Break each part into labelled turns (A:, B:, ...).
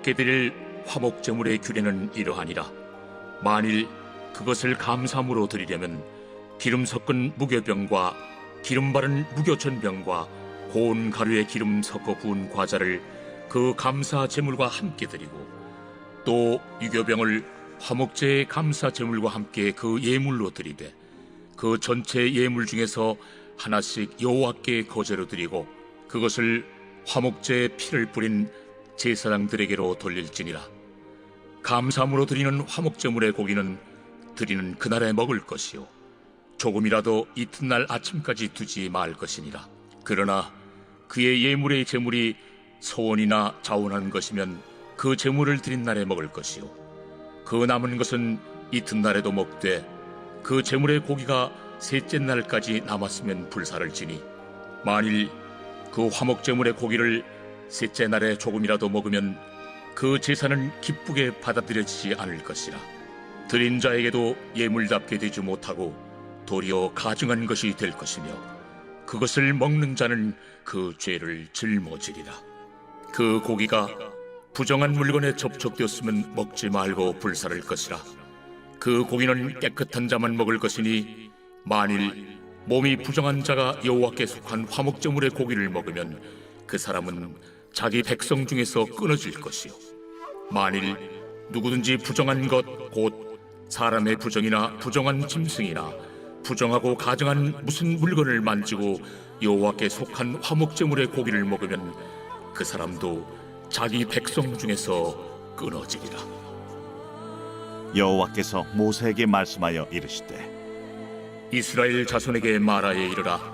A: 여호와께 드릴 화목제물의 규례는 이러하니라. 만일 그것을 감사함으로 드리려면 기름 섞은 무교병과 기름 바른 무교전병과 고운 가루에 기름 섞어 부은 과자를 그 감사 제물과 함께 드리고, 또 유교병을 화목제의 감사 제물과 함께 그 예물로 드리되 그 전체 예물 중에서 하나씩 여호와께 거제로 드리고 그것을 화목제의 피를 뿌린 제사장들에게로 돌릴지니라. 감사함으로 드리는 화목제물의 고기는 드리는 그날에 먹을 것이요 조금이라도 이튿날 아침까지 두지 말 것이니라. 그러나 그의 예물의 제물이 소원이나 자원한 것이면 그 제물을 드린 날에 먹을 것이요 그 남은 것은 이튿날에도 먹되 그 제물의 고기가 셋째 날까지 남았으면 불사를 지니, 만일 그 화목제물의 고기를 셋째 날에 조금이라도 먹으면 그 제사는 기쁘게 받아들여지지 않을 것이라. 드린 자에게도 예물답게 되지 못하고 도리어 가증한 것이 될 것이며 그것을 먹는 자는 그 죄를 짊어지리라. 그 고기가 부정한 물건에 접촉되었으면 먹지 말고 불사를 것이라. 그 고기는 깨끗한 자만 먹을 것이니 만일 몸이 부정한 자가 여호와께 속한 화목제물의 고기를 먹으면 그 사람은 자기 백성 중에서 끊어질 것이요 만일 누구든지 부정한 것 곧 사람의 부정이나 부정한 짐승이나 부정하고 가증한 무슨 물건을 만지고 여호와께 속한 화목제물의 고기를 먹으면 그 사람도 자기 백성 중에서 끊어지리라.
B: 여호와께서 모세에게 말씀하여 이르시되
A: 이스라엘 자손에게 말하여 이르라.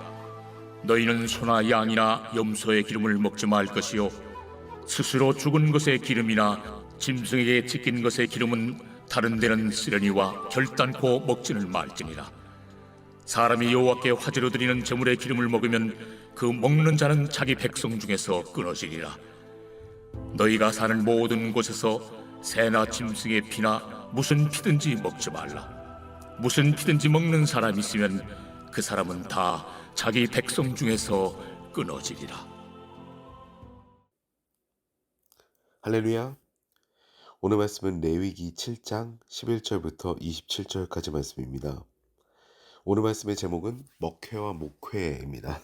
A: 너희는 소나 양이나 염소의 기름을 먹지 말 것이요 스스로 죽은 것의 기름이나 짐승에게 찢긴 것의 기름은 다른 데는 쓰려니와 결단코 먹지는 말지니라. 사람이 여호와께 화제로 드리는 제물의 기름을 먹으면 그 먹는 자는 자기 백성 중에서 끊어지리라. 너희가 사는 모든 곳에서 새나 짐승의 피나 무슨 피든지 먹지 말라. 무슨 피든지 먹는 사람이 있으면 그 사람은 다 자기 백성 중에서 끊어지리라.
C: 할렐루야. 오늘 말씀은 레위기 7장 11절부터 27절까지 말씀입니다. 오늘 말씀의 제목은 먹회와 목회입니다.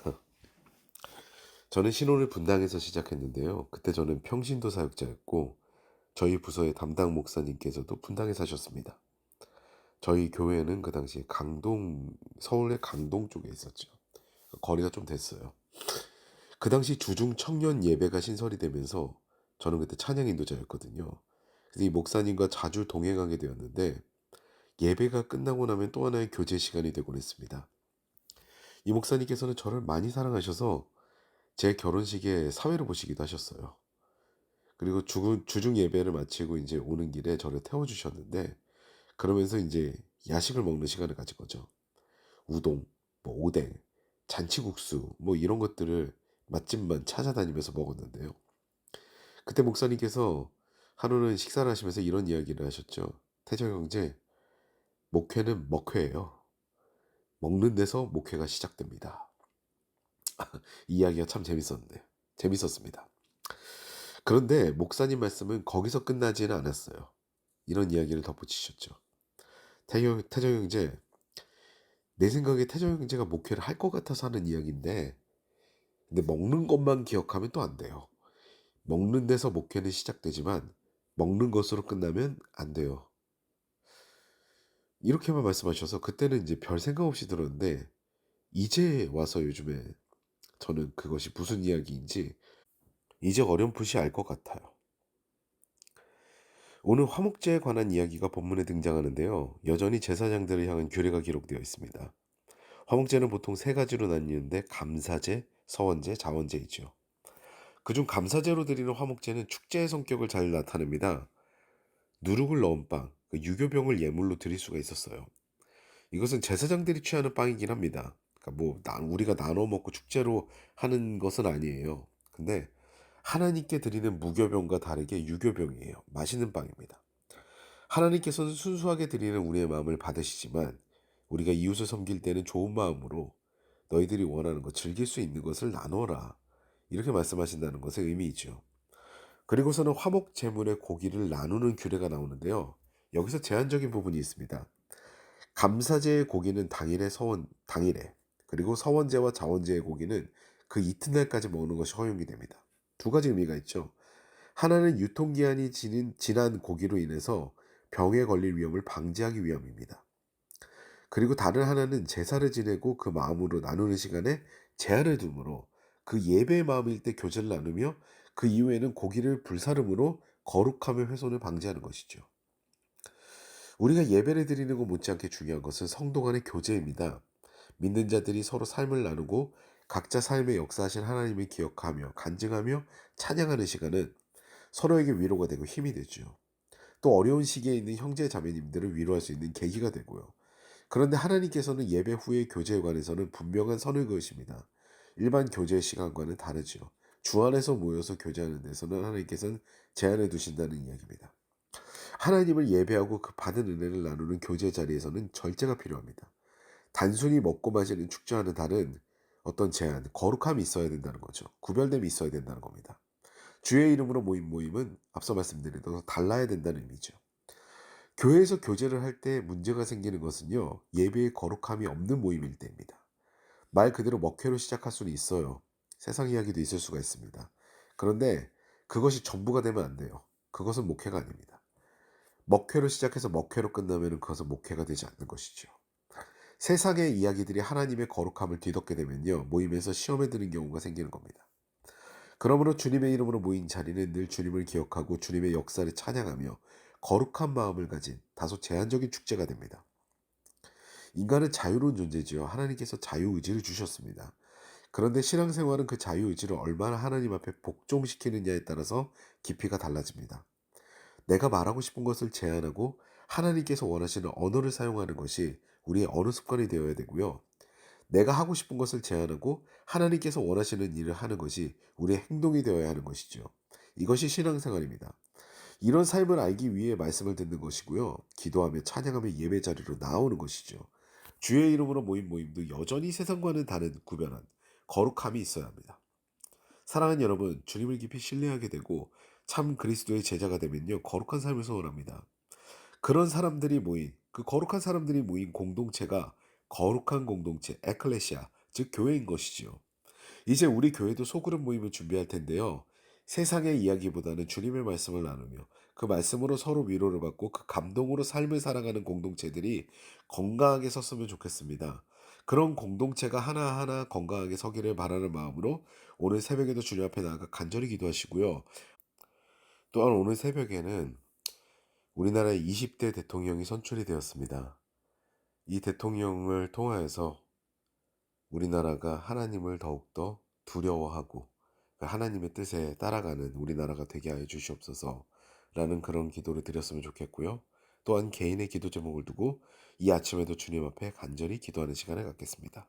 C: 저는 신혼을 분당에서 시작했는데요. 그때 저는 평신도 사역자였고 저희 부서의 담당 목사님께서도 분당에 사셨습니다. 저희 교회는 그 당시에 서울의 강동 쪽에 있었죠. 거리가 좀 됐어요. 그 당시 주중 청년 예배가 신설이 되면서 저는 그때 찬양 인도자였거든요. 그래서 이 목사님과 자주 동행하게 되었는데 예배가 끝나고 나면 또 하나의 교제 시간이 되곤 했습니다. 이 목사님께서는 저를 많이 사랑하셔서 제 결혼식에 사회를 보시기도 하셨어요. 그리고 주중 예배를 마치고 이제 오는 길에 저를 태워주셨는데 그러면서 이제 야식을 먹는 시간을 가진 거죠. 우동, 오뎅, 잔치국수 이런 것들을 맛집만 찾아다니면서 먹었는데요. 그때 목사님께서 하루는 식사를 하시면서 이런 이야기를 하셨죠. 태정 형제, 목회는 먹회예요. 먹는 데서 목회가 시작됩니다. 이 이야기가 참 재밌었습니다. 그런데 목사님 말씀은 거기서 끝나지는 않았어요. 이런 이야기를 덧붙이셨죠. 태정 형제, 내 생각에 태정 형제가 목회를 할 것 같아서 하는 이야기인데 근데 먹는 것만 기억하면 또 안 돼요. 먹는 데서 목회는 시작되지만 먹는 것으로 끝나면 안 돼요. 이렇게만 말씀하셔서 그때는 이제 별 생각 없이 들었는데 이제 와서 요즘에 저는 그것이 무슨 이야기인지 이제 어렴풋이 알 것 같아요. 오늘 화목제에 관한 이야기가 본문에 등장하는데요. 여전히 제사장들을 향한 규례가 기록되어 있습니다. 화목제는 보통 세 가지로 나뉘는데 감사제, 서원제, 자원제이죠. 그중 감사제로 드리는 화목제는 축제의 성격을 잘 나타냅니다. 누룩을 넣은 빵, 유교병을 예물로 드릴 수가 있었어요. 이것은 제사장들이 취하는 빵이긴 합니다. 그러니까 우리가 나눠 먹고 축제로 하는 것은 아니에요. 근데 하나님께 드리는 무교병과 다르게 유교병이에요. 맛있는 빵입니다. 하나님께서는 순수하게 드리는 우리의 마음을 받으시지만 우리가 이웃을 섬길 때는 좋은 마음으로 너희들이 원하는 것, 즐길 수 있는 것을 나눠라. 이렇게 말씀하신다는 것의 의미이죠. 그리고서는 화목 제물의 고기를 나누는 규례가 나오는데요. 여기서 제한적인 부분이 있습니다. 감사제의 고기는 당일에, 그리고 서원제와 자원제의 고기는 그 이튿날까지 먹는 것이 허용이 됩니다. 두 가지 의미가 있죠. 하나는 유통기한이 지난 고기로 인해서 병에 걸릴 위험을 방지하기 위함입니다. 그리고 다른 하나는 제사를 지내고 그 마음으로 나누는 시간에 제한을 두므로 그 예배의 마음일 때 교제를 나누며 그 이후에는 고기를 불사름으로 거룩함의 훼손을 방지하는 것이죠. 우리가 예배를 드리는 것 못지않게 중요한 것은 성도 간의 교제입니다. 믿는 자들이 서로 삶을 나누고 각자 삶에 역사하신 하나님을 기억하며 간증하며 찬양하는 시간은 서로에게 위로가 되고 힘이 되죠. 또 어려운 시기에 있는 형제 자매님들을 위로할 수 있는 계기가 되고요. 그런데 하나님께서는 예배 후의 교제에 관해서는 분명한 선을 그으십니다. 일반 교제 시간과는 다르지요. 주 안에서 모여서 교제하는 데서는 하나님께서는 제한을 두신다는 이야기입니다. 하나님을 예배하고 그 받은 은혜를 나누는 교제 자리에서는 절제가 필요합니다. 단순히 먹고 마시는 축제와는 다른 어떤 제한, 거룩함이 있어야 된다는 거죠. 구별됨이 있어야 된다는 겁니다. 주의 이름으로 모임은 앞서 말씀드린 대로 달라야 된다는 의미죠. 교회에서 교제를 할 때 문제가 생기는 것은요, 예배의 거룩함이 없는 모임일 때입니다. 말 그대로 먹회로 시작할 수는 있어요. 세상 이야기도 있을 수가 있습니다. 그런데 그것이 전부가 되면 안 돼요. 그것은 목회가 아닙니다. 먹회로 시작해서 먹회로 끝나면 그것은 목회가 되지 않는 것이죠. 세상의 이야기들이 하나님의 거룩함을 뒤덮게 되면요, 모임에서 시험에 드는 경우가 생기는 겁니다. 그러므로 주님의 이름으로 모인 자리는 늘 주님을 기억하고 주님의 역사를 찬양하며 거룩한 마음을 가진 다소 제한적인 축제가 됩니다. 인간은 자유로운 존재지요. 하나님께서 자유의지를 주셨습니다. 그런데 신앙생활은 그 자유의지를 얼마나 하나님 앞에 복종시키느냐에 따라서 깊이가 달라집니다. 내가 말하고 싶은 것을 제한하고 하나님께서 원하시는 언어를 사용하는 것이 우리의 언어 습관이 되어야 되고요. 내가 하고 싶은 것을 제한하고 하나님께서 원하시는 일을 하는 것이 우리의 행동이 되어야 하는 것이죠. 이것이 신앙생활입니다. 이런 삶을 알기 위해 말씀을 듣는 것이고요. 기도하며 찬양하며 예배 자리로 나오는 것이죠. 주의 이름으로 모인 모임도 여전히 세상과는 다른 구별한 거룩함이 있어야 합니다. 사랑하는 여러분, 주님을 깊이 신뢰하게 되고 참 그리스도의 제자가 되면요, 거룩한 삶을 소원합니다. 그런 사람들이 모인, 그 거룩한 사람들이 모인 공동체가 거룩한 공동체, 에클레시아, 즉 교회인 것이지요. 이제 우리 교회도 소그룹 모임을 준비할 텐데요. 세상의 이야기보다는 주님의 말씀을 나누며 그 말씀으로 서로 위로를 받고 그 감동으로 삶을 살아가는 공동체들이 건강하게 섰으면 좋겠습니다. 그런 공동체가 하나하나 건강하게 서기를 바라는 마음으로 오늘 새벽에도 주님 앞에 나아가 간절히 기도하시고요. 또한 오늘 새벽에는 우리나라의 20대 대통령이 선출이 되었습니다. 이 대통령을 통하여서 우리나라가 하나님을 더욱더 두려워하고 그 하나님의 뜻에 따라가는 우리나라가 되게 하여 주시옵소서라는 그런 기도를 드렸으면 좋겠고요. 또한 개인의 기도 제목을 두고 이 아침에도 주님 앞에 간절히 기도하는 시간을 갖겠습니다.